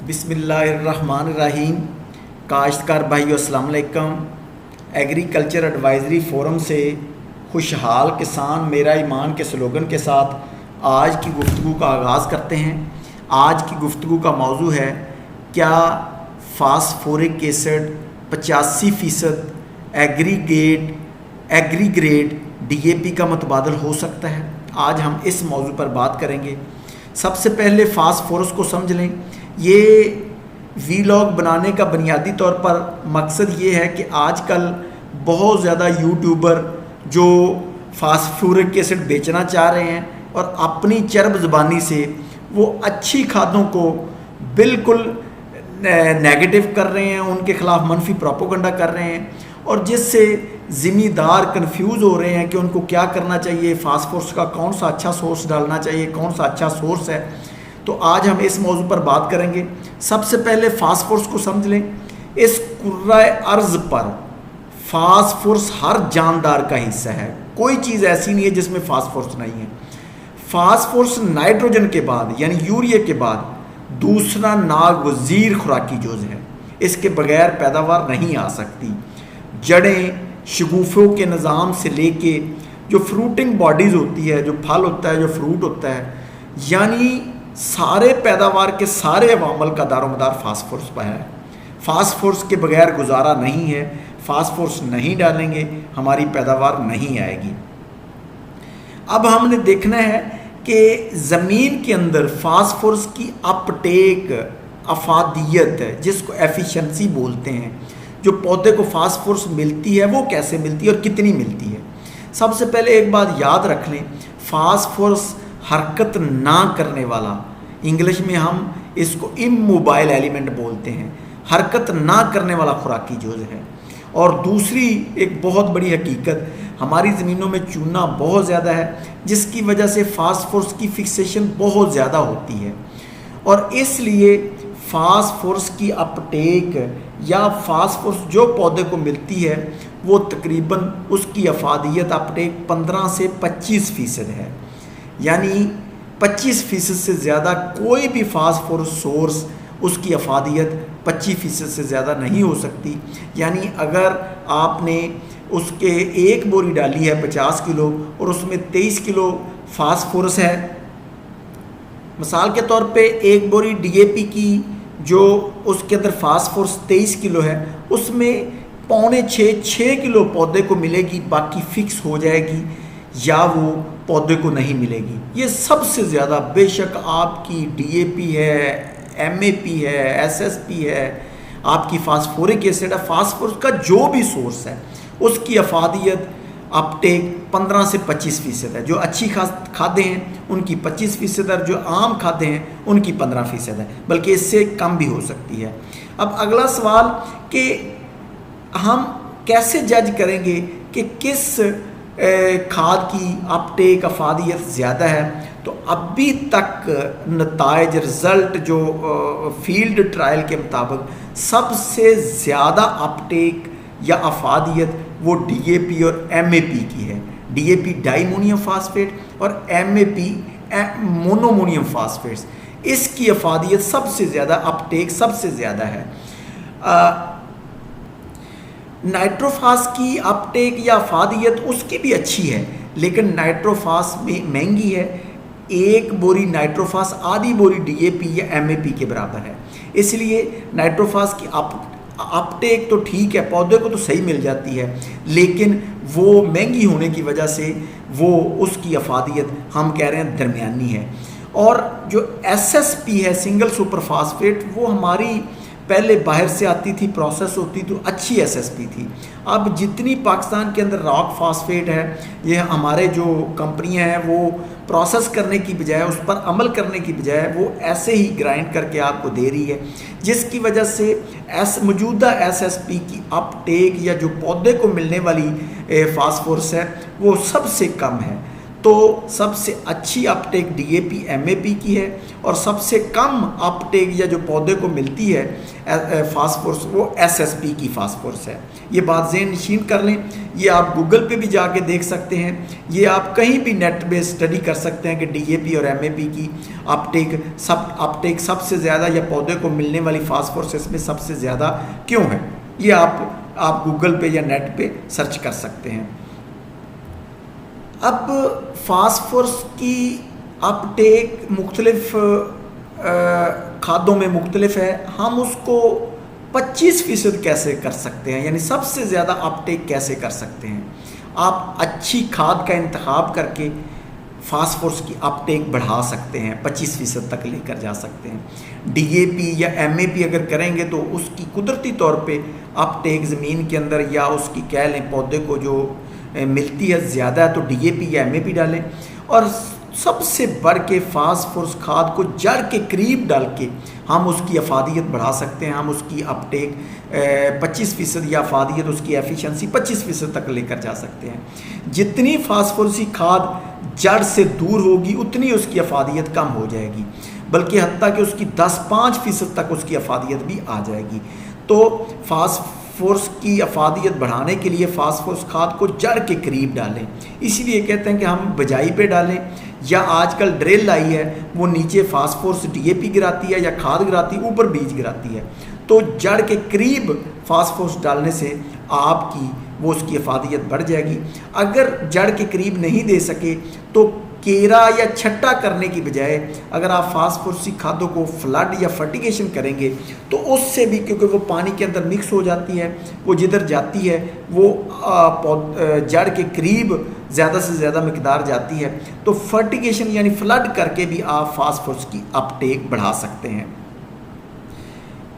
बिस्मिल्लाहिर्रहमानिर्रहीम। काश्तकार भाइयों अस्सलाम वालेकुम। एग्रीकल्चर एडवाइज़री फ़ोरम से खुशहाल किसान मेरा ईमान के स्लोगन के साथ आज की गुफ्तगू का आगाज़ करते हैं। आज की गुफ्तगू का मौजू है, क्या फास्फोरिक एसिड 85% एग्रीग्रेड डीएपी का मुतबादल हो सकता है? आज हम इस मौजू पर बात करेंगे। सबसे पहले फास्फोरस को समझ लें। ये वीलॉग बनाने का बुनियादी तौर पर मकसद ये है कि आजकल बहुत ज़्यादा यूट्यूबर जो फास्फोरिक एसिड बेचना चाह रहे हैं और अपनी चरब ज़बानी से वो अच्छी खादों को बिल्कुल नेगेटिव कर रहे हैं, उनके ख़िलाफ़ मनफी प्रोपोगंडा कर रहे हैं और जिससे ज़िम्मेदार कंफ्यूज हो रहे हैं कि उनको क्या करना चाहिए, फास्फोरस का कौन सा अच्छा सोर्स डालना चाहिए, कौन सा अच्छा सोर्स है। तो आज हम इस मौजू पर बात करेंगे। सबसे पहले फास्फोरस को समझ लें। इस कुर्राए अर्ज़ पर फास्फोरस हर जानदार का हिस्सा है, कोई चीज़ ऐसी नहीं है जिसमें फास्फोरस नहीं है। फास्फोरस नाइट्रोजन के बाद यानी यूरिया के बाद दूसरा नागज़ीर खुराकी जुज़ है, इसके बगैर पैदावार नहीं आ सकती। जड़ें शगुफ़ों के निज़ाम से लेके जो फ्रूटिंग बॉडीज़ होती है, जो फल होता है, जो फ्रूट होता है, यानी सारे पैदावार के सारे अवामल का दारोमदार फास्फोरस पर है। फास्फोरस के बगैर गुजारा नहीं है। फास्फोरस नहीं डालेंगे हमारी पैदावार नहीं आएगी। अब हमने देखना है कि ज़मीन के अंदर फास्फोरस की अपटेक अफादियत है, जिसको एफिशिएंसी बोलते हैं, जो पौधे को फास्फोरस मिलती है वो कैसे मिलती है और कितनी मिलती है। सबसे पहले एक बात याद रख लें, फास्फोरस हरकत ना करने वाला, इंग्लिश में हम इसको इमोबाइल एलिमेंट बोलते हैं, हरकत ना करने वाला खुराकी जुज़ है। और दूसरी एक बहुत बड़ी हकीकत, हमारी ज़मीनों में चूना बहुत ज़्यादा है, जिसकी वजह से फास्फोरस की फिक्सेशन बहुत ज़्यादा होती है और इसलिए फास्फोरस की अपटेक या फास्फोरस जो पौधे को मिलती है वो तकरीबन उसकी अफादियत अपटेक 15 से 25% है। यानी 25% से ज़्यादा कोई भी फास्फोरस सोर्स उसकी अफादियत 25% से ज़्यादा नहीं हो सकती। यानी अगर आपने उसके एक बोरी डाली है 50 किलो और उसमें 23 किलो फास्फोरस है, मिसाल के तौर पे एक बोरी डीएपी की जो उसके अंदर फास्फोरस 23 किलो है, उसमें 5.5-6 किलो पौधे को मिलेगी, बाकी फिक्स हो जाएगी या वो पौधे को नहीं मिलेगी। ये सबसे ज़्यादा बेशक आपकी डीएपी है, एमएपी है, एसएसपी है, आपकी फास्फोरिक एसिड है, फास्फोरस का जो भी सोर्स है उसकी अफादियत अपटेक 15 से 25% है। जो अच्छी खादें हैं उनकी 25% है, जो आम खादें हैं उनकी 15% है, बल्कि इससे कम भी हो सकती है। अब अगला सवाल कि हम कैसे जज करेंगे कि किस खाद की अपटेक अफादियत ज़्यादा है। तो अभी तक नताइज रिज़ल्ट जो फील्ड ट्रायल के मुताबिक सबसे ज़्यादा अपटेक या अफादियत वो डीएपी और एमएपी की है। डीएपी डाइमोनियम फास्फेट और एमएपी मोनोमोनियम फास्फेट्स, इसकी अफादियत सबसे ज़्यादा, अपटेक सबसे ज़्यादा है। नाइट्रोफास की अपटेक या अफादियत उसकी भी अच्छी है, लेकिन नाइट्रोफास में महंगी है। एक बोरी नाइट्रोफास आधी बोरी डीएपी या एमएपी के बराबर है, इसलिए नाइट्रोफास की अपटेक तो ठीक है, पौधे को तो सही मिल जाती है, लेकिन वो महंगी होने की वजह से वो उसकी अफादियत हम कह रहे हैं दरमियानी है। और जो एसएसपी है, सिंगल सुपर फास्फेट, वो हमारी पहले बाहर से आती थी, प्रोसेस होती तो अच्छी एसएसपी थी। अब जितनी पाकिस्तान के अंदर रॉक फास्फेट है, ये हमारे जो कंपनियां हैं वो प्रोसेस करने की बजाय, उस पर अमल करने की बजाय वो ऐसे ही ग्राइंड करके आपको दे रही है, जिसकी वजह से मौजूदा एसएसपी की अपटेक या जो पौधे को मिलने वाली फास्फोरस है वो सबसे कम है। तो सबसे अच्छी अपटेक डीएपी एमएपी की है और सबसे कम अपटेक या जो पौधे को मिलती है फास्फोरस वो एसएसपी की फास्फोरस है। ये बात ज़हन नशीन कर लें। ये आप गूगल पे भी जाके देख सकते हैं, ये आप कहीं भी नेट पे स्टडी कर सकते हैं कि डीएपी और एमएपी की अपटेक सबसे ज़्यादा या पौधे को मिलने वाली फास्फोरस इसमें सबसे ज़्यादा क्यों है। ये आप गूगल पे या नेट पे सर्च कर सकते हैं। अब फास्फोरस की अपटेक मुख्तलिफ खादों में मुख्तलिफ है। हम उसको 25% कैसे कर सकते हैं, यानी सबसे ज़्यादा अपटेक कैसे कर सकते हैं। आप अच्छी खाद का इंतखाब करके फास्फोरस की अपटेक बढ़ा सकते हैं, 25% तक लेकर जा सकते हैं। डीएपी या एमएपी अगर करेंगे तो उसकी कुदरती तौर पे अपटेक ज़मीन के अंदर या उसकी कह लें पौधे को जो मिलती है ज़्यादा है, तो डीएपी या एमएपी डालें। और सबसे बढ़ के फास्फोरस खाद को जड़ के करीब डाल के हम उसकी अफादियत बढ़ा सकते हैं। हम उसकी अपटेक 25% या अफादियत उसकी एफिशिएंसी 25% तक लेकर जा सकते हैं। जितनी फास्फोरसी खाद जड़ से दूर होगी उतनी उसकी अफादियत कम हो जाएगी, बल्कि हत्ता कि उसकी 10-5% तक उसकी अफादियत भी आ जाएगी। तो फास्फोरस की अफादियत बढ़ाने के लिए फास्फोरस खाद को जड़ के करीब डालें। इसीलिए कहते हैं कि हम बिजाई पे डालें, या आजकल ड्रिल आई है वो नीचे फास्फोरस डीएपी गिराती है या खाद गिराती है, ऊपर बीज गिराती है। तो जड़ के करीब फास्फोरस डालने से आपकी वो उसकी अफादियत बढ़ जाएगी। अगर जड़ के करीब नहीं दे सके तो केरा या छट्टा करने की बजाय अगर आप फास्फोरसी खादों को फ्लड या फर्टिगेशन करेंगे तो उससे भी, क्योंकि वो पानी के अंदर मिक्स हो जाती है, वो जिधर जाती है वो जड़ के करीब ज़्यादा से ज़्यादा मिकदार जाती है। तो फर्टिगेशन यानी फ्लड करके भी आप फास्फोरस की अपटेक बढ़ा सकते हैं।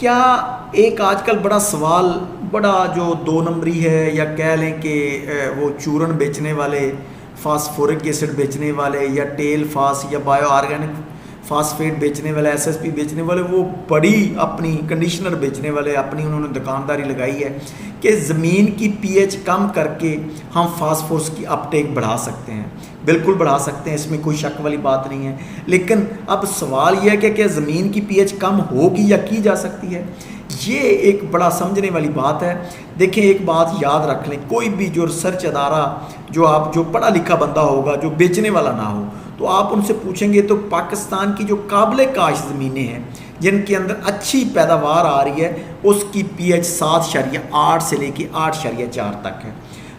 क्या एक आजकल बड़ा सवाल, बड़ा जो 2 नंबरी है, या कह लें कि वो चूरन बेचने वाले, फास्फोरिक एसिड बेचने वाले, या टेल फास या बायो ऑर्गेनिक फास्फेट बेचने वाले, एसएसपी बेचने वाले, वो बड़ी अपनी कंडीशनर बेचने वाले अपनी उन्होंने दुकानदारी लगाई है कि ज़मीन की पीएच कम करके हम फास्फोरस की अपटेक बढ़ा सकते हैं। बिल्कुल बढ़ा सकते हैं, इसमें कोई शक वाली बात नहीं है। लेकिन अब सवाल यह है कि क्या ज़मीन की पीएच कम होगी या की जा सकती है। ये एक बड़ा समझने वाली बात है। देखें, एक बात याद रख लें, कोई भी जो रिसर्च अदारा जो पढ़ा लिखा बंदा होगा, जो बेचने वाला ना हो, तो आप उनसे पूछेंगे तो पाकिस्तान की जो काबिल काश ज़मीनें हैं जिनके अंदर अच्छी पैदावार आ रही है, उसकी पीएच 7.8 से लेके 8.4 तक है।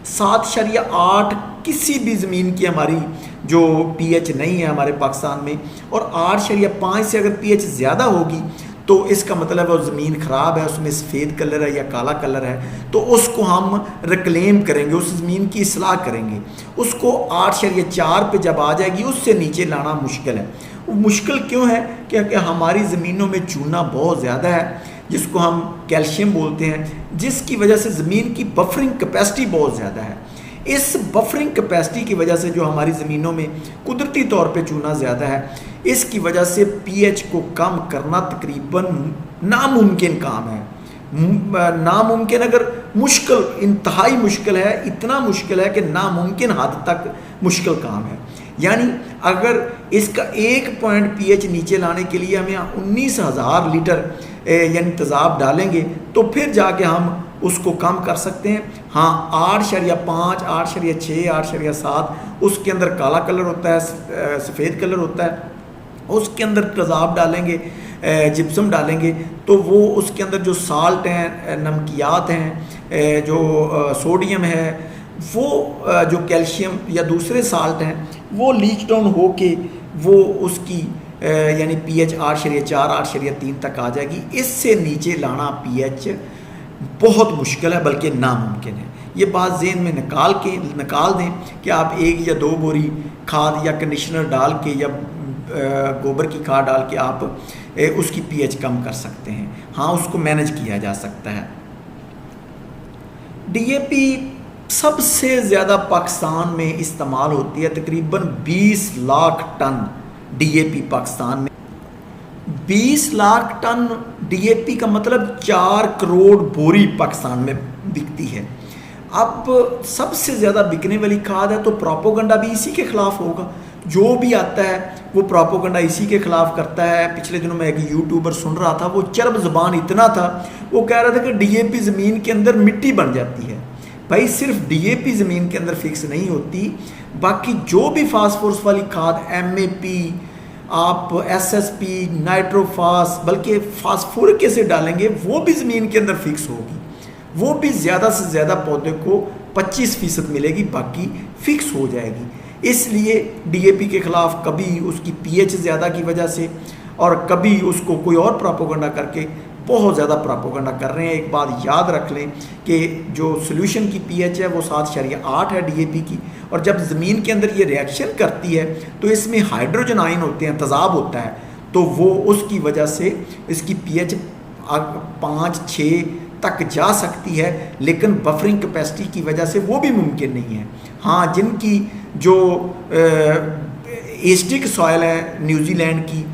7.8 किसी भी ज़मीन की हमारी जो पीएच नहीं है हमारे पाकिस्तान में, और 8.5 से अगर पीएच ज़्यादा होगी तो इसका मतलब है वो ज़मीन ख़राब है, उसमें सफ़ेद कलर है या काला कलर है, तो उसको हम रिक्लेम करेंगे, उस ज़मीन की इस्लाह करेंगे। उसको 8.4 पे जब आ जाएगी उससे नीचे लाना मुश्किल है। वो मुश्किल क्यों है? क्योंकि हमारी ज़मीनों में चूना बहुत ज़्यादा है, जिसको हम कैल्शियम बोलते हैं, जिसकी वजह से ज़मीन की बफरिंग कैपेसिटी बहुत ज़्यादा है। इस बफरिंग कैपेसिटी की वजह से जो हमारी ज़मीनों में कुदरती तौर पे चूना ज़्यादा है, इसकी वजह से पीएच को कम करना तकरीबन नामुमकिन काम है। नामुमकिन अगर मुश्किल, इंतहाई मुश्किल है, इतना मुश्किल है कि नामुमकिन हद तक मुश्किल काम है। यानी अगर इसका 1 पॉइंट पीएच नीचे लाने के लिए हमें 19,000 लीटर यानी तेज़ाब डालेंगे तो फिर जाके हम उसको कम कर सकते हैं। हाँ, 8.5, 8.6, 8.7 उसके अंदर काला कलर होता है, सफ़ेद कलर होता है, उसके अंदर तेज़ाब डालेंगे, जिप्सम डालेंगे तो वो उसके अंदर जो साल्ट हैं, नमकियात हैं, जो सोडियम है, वो जो कैल्शियम या दूसरे साल्ट हैं, वो लीच डाउन हो के वो उसकी यानी पीएच 8.4, 8.3 तक आ जाएगी। इससे नीचे लाना पीएच बहुत मुश्किल है, बल्कि नामुमकिन है। ये बात ज़हन में निकाल दें कि आप 1 या 2 बोरी खाद या कंडीशनर डाल के या गोबर की खाद डाल के आप उसकी पीएच कम कर सकते हैं। हाँ, उसको मैनेज किया जा सकता है। डीएपी सबसे ज़्यादा पाकिस्तान में इस्तेमाल होती है, तकरीबन 20 लाख टन डीएपी पाकिस्तान में। 20 लाख टन डीएपी का मतलब 4 करोड़ बोरी पाकिस्तान में बिकती है। अब सबसे ज़्यादा बिकने वाली खाद है, तो प्रोपोगंडा भी इसी के खिलाफ होगा। जो भी आता है वो प्रोपोगंडा इसी के खिलाफ करता है। पिछले दिनों मैं एक यूट्यूबर सुन रहा था, वो चरब ज़बान इतना था, वो कह रहा था कि डीएपी ज़मीन के अंदर मिट्टी बन जाती है। भाई सिर्फ डीएपी ज़मीन के अंदर फिक्स नहीं होती, बाकी जो भी फास्फोरस वाली खाद, एमएपी, आप एसएसपी, नाइट्रोफास, बल्कि फास्फोरिक एसिड डालेंगे, वो भी ज़मीन के अंदर फिक्स होगी। वो भी ज़्यादा से ज़्यादा पौधे को 25% मिलेगी, बाकी फिक्स हो जाएगी। इसलिए डीएपी के ख़िलाफ़ कभी उसकी पीएच ज़्यादा की वजह से, और कभी उसको कोई और प्रोपोगंडा करके बहुत ज़्यादा प्रोपोगंडा कर रहे हैं। एक बात याद रख लें कि जो सोल्यूशन की पीएच है वो 7.8 है डीएपी की, और जब ज़मीन के अंदर ये रिएक्शन करती है तो इसमें हाइड्रोजन आयन होते हैं, तेज़ाब होता है, तो वो उसकी वजह से इसकी पीएच 5-6 तक जा सकती है, लेकिन बफरिंग कैपेसिटी की वजह से वो भी मुमकिन नहीं है। हाँ, जिनकी जो एस्टिक सॉइल है न्यूजीलैंड की,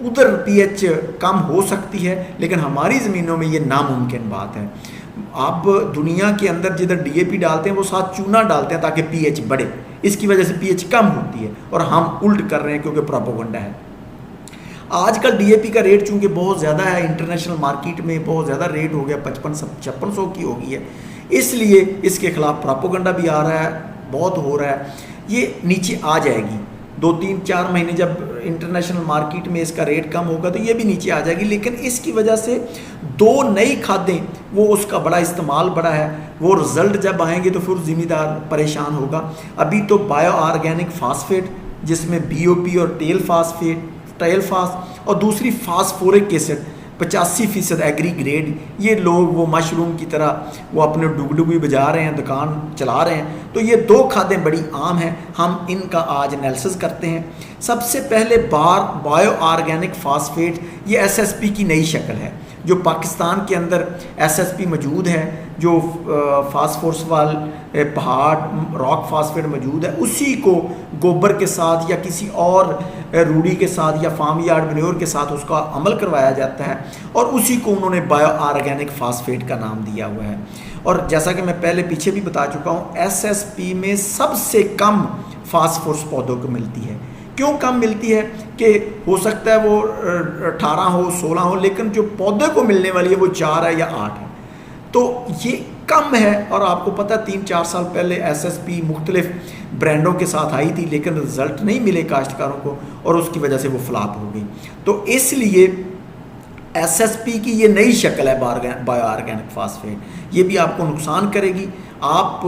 उधर पीएच कम हो सकती है, लेकिन हमारी ज़मीनों में ये नामुमकिन बात है। आप दुनिया के अंदर जिधर डीएपी डालते हैं वो साथ चूना डालते हैं ताकि पीएच बढ़े, इसकी वजह से पीएच कम होती है, और हम उल्ट कर रहे हैं क्योंकि प्रोपोगंडा है। आजकल डीएपी का रेट चूंकि बहुत ज़्यादा है, इंटरनेशनल मार्केट में बहुत ज़्यादा रेट हो गया, 5500 की हो गई है, इसलिए इसके खिलाफ प्रोपोगंडा भी आ रहा है, बहुत हो रहा है। ये नीचे आ जाएगी 2-3-4 महीने, जब इंटरनेशनल मार्केट में इसका रेट कम होगा तो ये भी नीचे आ जाएगी। लेकिन इसकी वजह से 2 नई खादें, वो उसका बड़ा इस्तेमाल बड़ा है, वो रिज़ल्ट जब आएंगे तो फिर ज़िम्मेदार परेशान होगा। अभी तो बायो ऑर्गेनिक फास्फेट, जिसमें बीओपी और टेलफास और दूसरी फास्फोरिक एसिड 85% एग्री ग्रेड, ये लोग वो मशरूम की तरह वो अपने डुगडुगी बजा रहे हैं, दुकान चला रहे हैं। तो ये 2 खादें बड़ी आम हैं, हम इनका आज एनालिसिस करते हैं। सबसे पहले बायो ऑर्गेनिक फास्फेट, ये एसएसपी की नई शक्ल है। जो पाकिस्तान के अंदर एसएसपी मौजूद है, जो फास्फोरस वाले पहाड़ रॉक फास्फेट मौजूद है, उसी को गोबर के साथ या किसी और रूढ़ी के साथ या फार्म यार्ड मैन्योर के साथ उसका अमल करवाया जाता है, और उसी को उन्होंने बायो ऑर्गेनिक फास्फेट का नाम दिया हुआ है। और जैसा कि मैं पहले पीछे भी बता चुका हूँ, एसएसपी में सबसे कम फास्फोरस पौधों को मिलती है। क्यों कम मिलती है? कि हो सकता है वो 18 हो, 16 हो, लेकिन जो पौधे को मिलने वाली है वो 4 है या 8 है, तो ये कम है। और आपको पता है 3-4 साल पहले एसएसपी मुख्तलिफ ब्रांडों के साथ आई थी, लेकिन रिजल्ट नहीं मिले काश्तकारों को, और उसकी वजह से वो फ्लॉप हो गई। तो इसलिए एसएसपी की ये नई शक्ल है बायो ऑर्गेनिक फास्फेट, ये भी आपको नुकसान करेगी। आप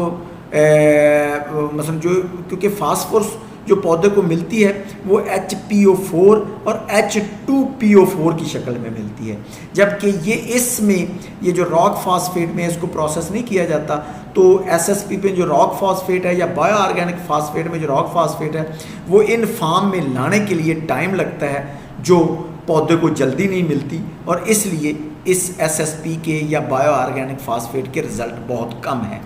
मसलन जो, क्योंकि फास्फोरस जो पौधे को मिलती है वो HPO4 और H2PO4 की शक्ल में मिलती है, जबकि ये इसमें ये जो रॉक फास्फेट में इसको प्रोसेस नहीं किया जाता, तो एसएसपी पे जो रॉक फास्फेट है या बायो ऑर्गेनिक फास्फेट में जो रॉक फास्फेट है, वो इन फार्म में लाने के लिए टाइम लगता है, जो पौधे को जल्दी नहीं मिलती, और इसलिए इस एसएसपी के या बायो ऑर्गेनिक फास्फेट के रिज़ल्ट बहुत कम है।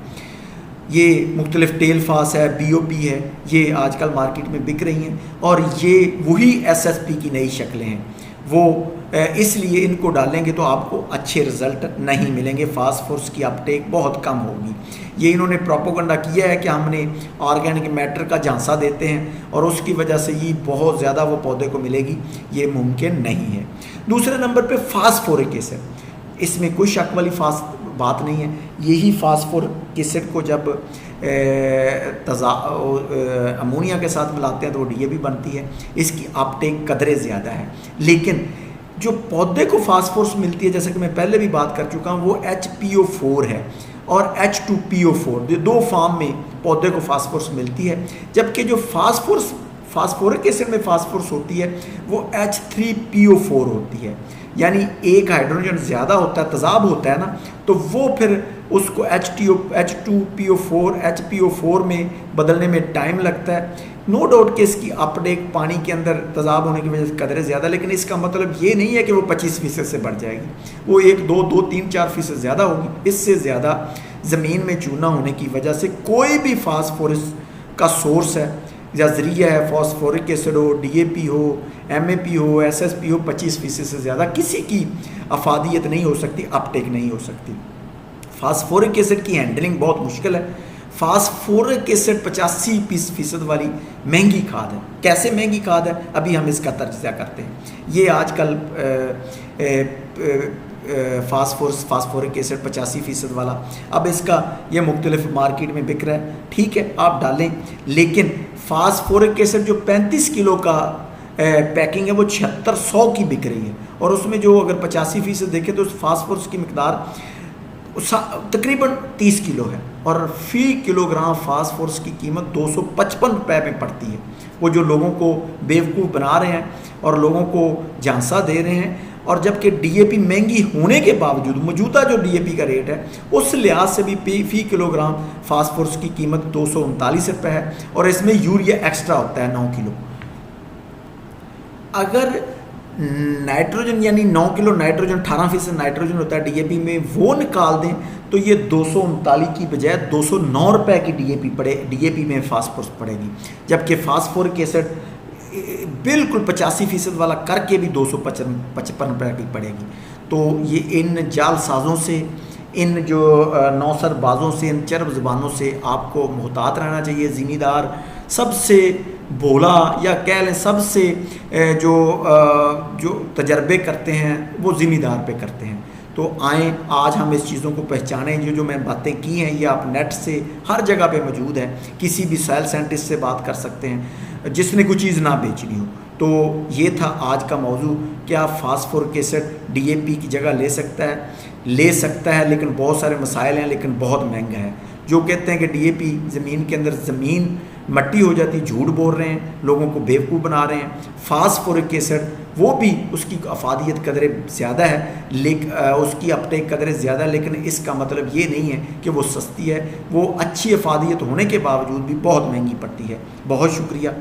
ये मुख्तलिफ टेलफास है, बीओपी है, ये आजकल मार्केट में बिक रही हैं, और ये वही एसएसपी की नई शक्लें हैं। वो इसलिए इनको डालेंगे तो आपको अच्छे रिज़ल्ट नहीं मिलेंगे, फास्फोरस की अपटेक बहुत कम होगी। ये इन्होंने प्रोपोगंडा किया है कि हमने ऑर्गेनिक मैटर का झांसा देते हैं और उसकी वजह से ये बहुत ज़्यादा वो पौधे को मिलेगी, ये मुमकिन नहीं है। दूसरे नंबर पे फास्फोरिक एसिड, इसमें कोई शक वाली बात नहीं है। यही फास्फोरिक एसिड को जब अमोनिया के साथ मिलाते हैं तो वो डीएपी बनती है, इसकी अपटेक कदरे ज़्यादा है। लेकिन जो पौधे को फास्फोरस मिलती है, जैसे कि मैं पहले भी बात कर चुका हूँ, वो HPO4 है और H2PO4, 2 फॉर्म में पौधे को फास्फोरस मिलती है। जबकि जो फास्फोरिक एसिड में फास्फोरस होती है वो H3PO4 होती है, यानी एक हाइड्रोजन ज़्यादा होता है, तेज़ाब होता है ना, तो वो फिर उसको H2PO4 HPO4 में बदलने में टाइम लगता है। नो डाउट कि इसकी अपटेक पानी के अंदर तेज़ाब होने की वजह से कदरे ज़्यादा, लेकिन इसका मतलब ये नहीं है कि वो 25% से बढ़ जाएगी, वो 1-2-3-4% ज़्यादा होगी। इससे ज़्यादा ज़मीन में चूना होने की वजह से कोई भी फास्फोरस का सोर्स है या ज़रिया है, फास्फोरिक एसिड हो, DAP हो, MAP हो, SSP हो, 25% से ज़्यादा किसी की अफादियत नहीं हो सकती, अपटेक नहीं हो सकती। फास्फोरिक एसिड की हैंडलिंग बहुत मुश्किल है। फास्फोरिक एसिड 85% वाली महंगी खाद है। कैसे महंगी खाद है, अभी हम इसका तर्जमा करते हैं। ये आजकल फास्फोरिक एसिड 85% वाला, अब इसका ये मुख्तलिफ मार्केट में बिक रहा है, ठीक है आप डालें, लेकिन फास्फोरिक एसिड जो 35 किलो का पैकिंग है वो 7600 की बिक रही है, और उसमें जो अगर 85% देखें तो उस फास्फोरस की मिकदार तकरीबन 30 किलो है, और फी किलोग्राम फास्फोरस की कीमत 255 रुपये में पड़ती है। वो जो लोगों को बेवकूफ़ बना रहे हैं और लोगों को झांसा दे रहे हैं, और जबकि डीएपी महंगी होने के बावजूद मौजूदा जो डीएपी का रेट है उस लिहाज से भी फी किलोग्राम फास्फोरस की कीमत 239 रुपये है, और इसमें यूरिया एक्स्ट्रा होता है 9 किलो। अगर नाइट्रोजन यानी 9 किलो नाइट्रोजन 18% नाइट्रोजन होता है डीएपी में, वो निकाल दें तो ये 239 की बजाय 209 रुपये की डीएपी में फास्फोरस पड़ेगी, जबकि फास्फोरिक एसिड बिल्कुल 85% वाला करके भी 255 रुपये की पड़ेगी। तो ये इन जालसाजों से, इन जो नौसरबाजों से, इन चरब ज़बानों से आपको मुहतात रहना चाहिए। ज़िम्मेदार सबसे भोला या कह लें सबसे जो तजर्बे करते हैं वो ज़िम्मेदार पे करते हैं। तो आएँ आज हम इस चीज़ों को पहचानें। जो मैं बातें की हैं ये आप नेट से हर जगह पे मौजूद है, किसी भी सॉइल साइंटिस्ट से बात कर सकते हैं जिसने कोई चीज़ ना बेचनी हो। तो ये था आज का मौजू, क्या फास्फोरिक एसिड डीएपी की जगह ले सकता है, लेकिन बहुत सारे मसाइल हैं, लेकिन बहुत महंगा है। जो कहते हैं कि डीएपी ज़मीन के अंदर ज़मीन मट्टी हो जाती, झूठ बोल रहे हैं, लोगों को बेवकूफ़ बना रहे हैं। फास्फोरिक एसिड वो भी उसकी अफादियत कदरें ज़्यादा है, लेकिन उसकी अपटेक कदरें ज़्यादा है, लेकिन इसका मतलब ये नहीं है कि वो सस्ती है। वो अच्छी अफादियत होने के बावजूद भी बहुत महंगी पड़ती है। बहुत शुक्रिया।